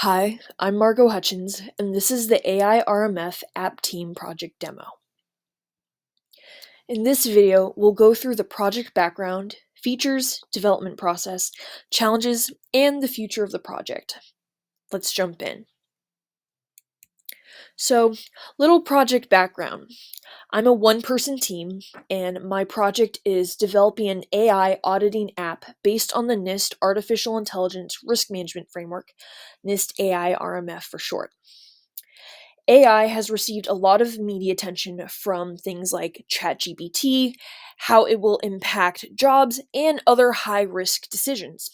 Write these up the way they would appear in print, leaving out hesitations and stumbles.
Hi, I'm Margot Hutchins, and this is the AI RMF App Team project demo. In this video, we'll go through the project background, features, development process, challenges, and the future of the project. Let's jump in. So, little project background. I'm a one-person team, and my project is developing an AI auditing app based on the NIST Artificial Intelligence Risk Management Framework, NIST AI RMF for short. AI has received a lot of media attention from things like ChatGPT, how it will impact jobs, and other high-risk decisions.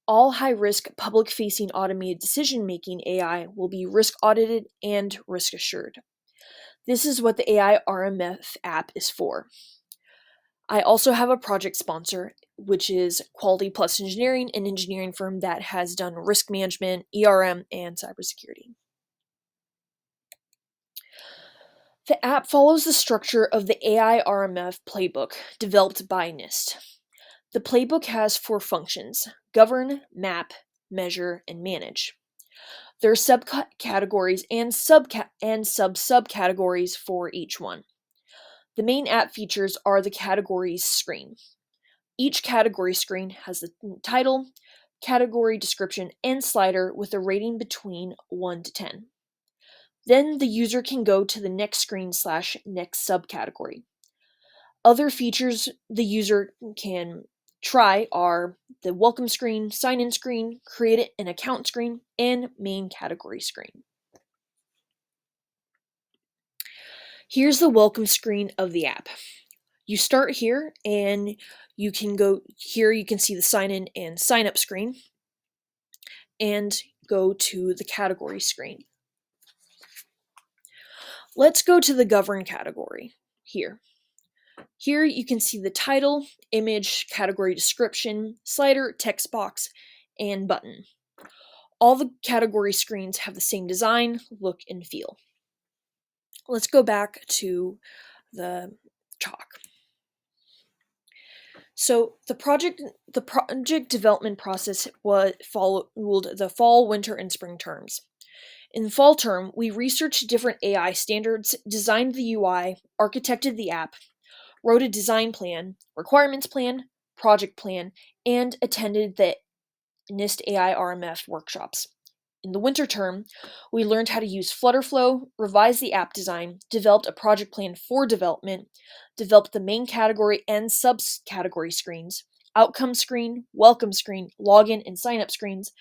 All high-risk public-facing automated decision-making AI will be risk-audited and risk-assured. This is what the AI RMF app is for. I also have a project sponsor, which is Quality Plus Engineering, an engineering firm that has done risk management, ERM, and cybersecurity. The app follows the structure of the AI RMF playbook developed by NIST. The playbook has 4 functions: govern, map, measure, and manage. There are subcategories and sub-subcategories for each one. The main app features are the categories screen. Each category screen has the title, category description, and slider with a rating between 1 to 10. Then the user can go to the next screen / next subcategory. Other features the user can try are the welcome screen, sign-in screen, create an account screen, and main category screen. Here's the welcome screen of the app. You start here and you can go here, you can see the sign-in and sign-up screen, and go to the category screen. Let's go to the govern category here. Here you can see the title, image, category description, slider, text box, and button. All the category screens have the same design, look, and feel. Let's go back to the talk. So the project development process followed the fall, winter, and spring terms. In the fall term, we researched different AI standards, designed the UI, architected the app, wrote a design plan, requirements plan, project plan, and attended the NIST AI RMF workshops. In the winter term, we learned how to use Flutterflow, revised the app design, developed a project plan for development, developed the main category and subcategory screens, outcome screen, welcome screen, login and sign-up screens,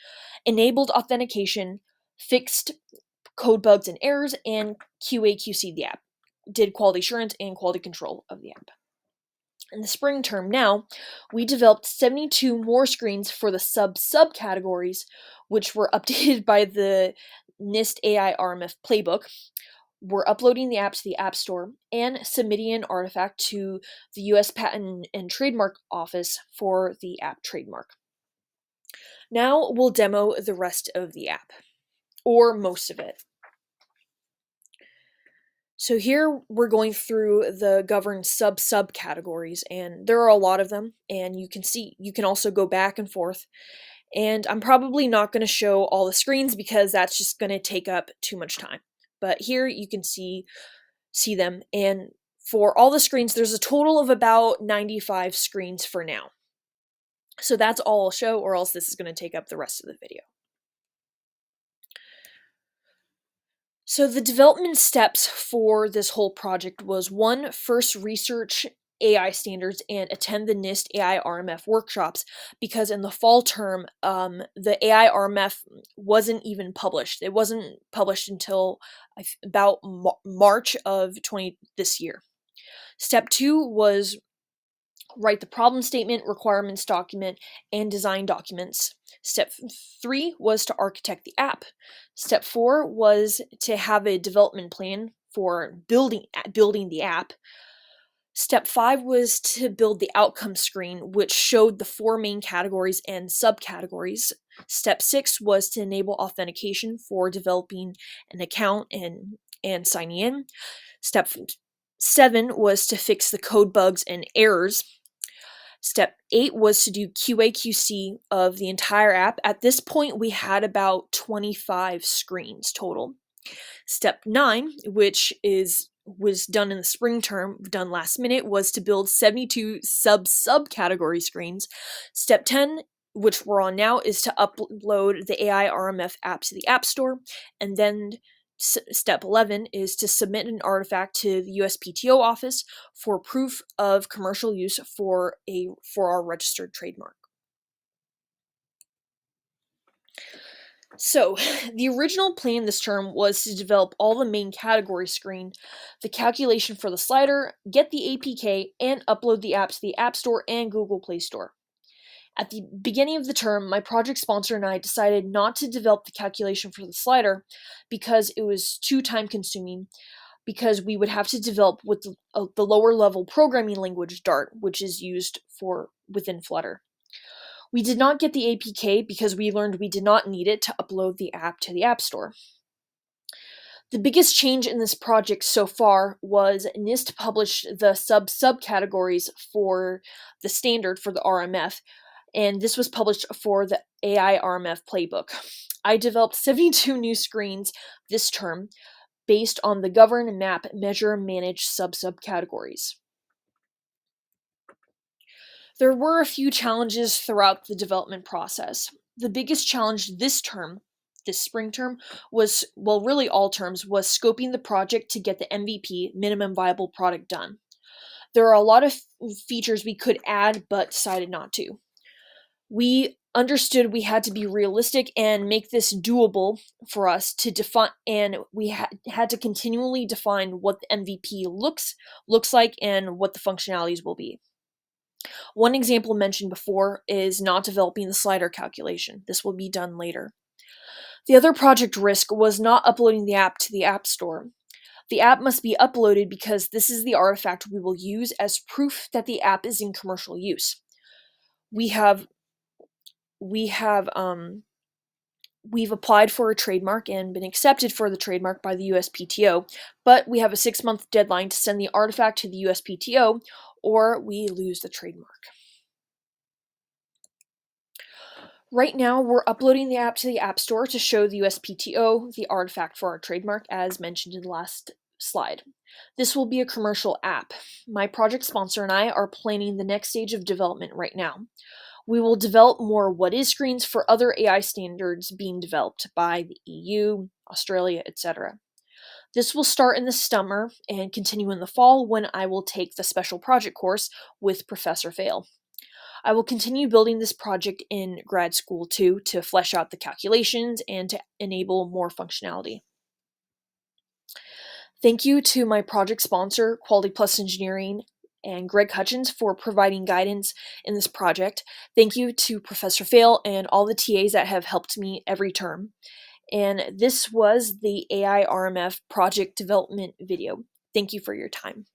enabled authentication, fixed code bugs and errors, and QA/QC the app, did quality assurance and quality control of the app. In the spring term now, we developed 72 more screens for the subcategories, which were updated by the NIST AI RMF playbook. We're uploading the app to the App Store and submitting an artifact to the US Patent and Trademark Office for the app trademark. Now we'll demo the rest of the app, or most of it. So here we're going through the governed subcategories, and there are a lot of them, and you can also go back and forth. And I'm probably not going to show all the screens because that's just going to take up too much time. But here you can see them, and for all the screens, there's a total of about 95 screens for now. So that's all I'll show, or else this is going to take up the rest of the video. So the development steps for this whole project was 1, first research AI standards and attend the NIST AI RMF workshops, because in the fall term, the AI RMF wasn't even published. It wasn't published until about March of this year. Step 2 was write the problem statement, requirements document, and design documents. Step 3 was to architect the app. Step 4 was to have a development plan for building the app. Step 5 was to build the outcome screen, which showed the 4 main categories and subcategories. Step 6 was to enable authentication for developing an account and signing in. Step 7 was to fix the code bugs and errors. Step 8 was to do QA/QC of the entire app. At this point, we had about 25 screens total. Step 9, which was done in the spring term, done last minute, was to build 72 subcategory screens. Step 10, which we're on now, is to upload the AI RMF app to the App Store. And then step 11 is to submit an artifact to the USPTO office for proof of commercial use for our registered trademark. So, the original plan this term was to develop all the main category screen, the calculation for the slider, get the APK, and upload the app to the App Store and Google Play Store. At the beginning of the term, my project sponsor and I decided not to develop the calculation for the slider because it was too time consuming, because we would have to develop with the lower level programming language Dart, which is used within Flutter. We did not get the APK because we learned we did not need it to upload the app to the App Store. The biggest change in this project so far was NIST published the subcategories for the standard for the RMF, and this was published for the AI RMF playbook. I developed 72 new screens this term based on the govern, map, measure, manage subcategories. There were a few challenges throughout the development process. The biggest challenge this spring term, really all terms, was scoping the project to get the MVP, minimum viable product, done. There are a lot of features we could add but decided not to. We understood we had to be realistic and make this doable for us to define, and we had to continually define what the MVP looks like and what the functionalities will be. One example mentioned before is not developing the slider calculation. This will be done later. The other project risk was not uploading the app to the App Store. The app must be uploaded because this is the artifact we will use as proof that the app is in commercial use. We've applied for a trademark and been accepted for the trademark by the USPTO, but we have a 6-month deadline to send the artifact to the USPTO or we lose the trademark. Right now, we're uploading the app to the App Store to show the USPTO the artifact for our trademark, as mentioned in the last slide. This will be a commercial app. My project sponsor and I are planning the next stage of development right now. We will develop more what-is screens for other AI standards being developed by the EU, Australia, etc. This will start in the summer and continue in the fall when I will take the special project course with Professor Fail. I will continue building this project in grad school too to flesh out the calculations and to enable more functionality. Thank you to my project sponsor, Quality Plus Engineering, and Greg Hutchins for providing guidance in this project. Thank you to Professor Fail and all the TAs that have helped me every term. And this was the AI RMF project development video. Thank you for your time.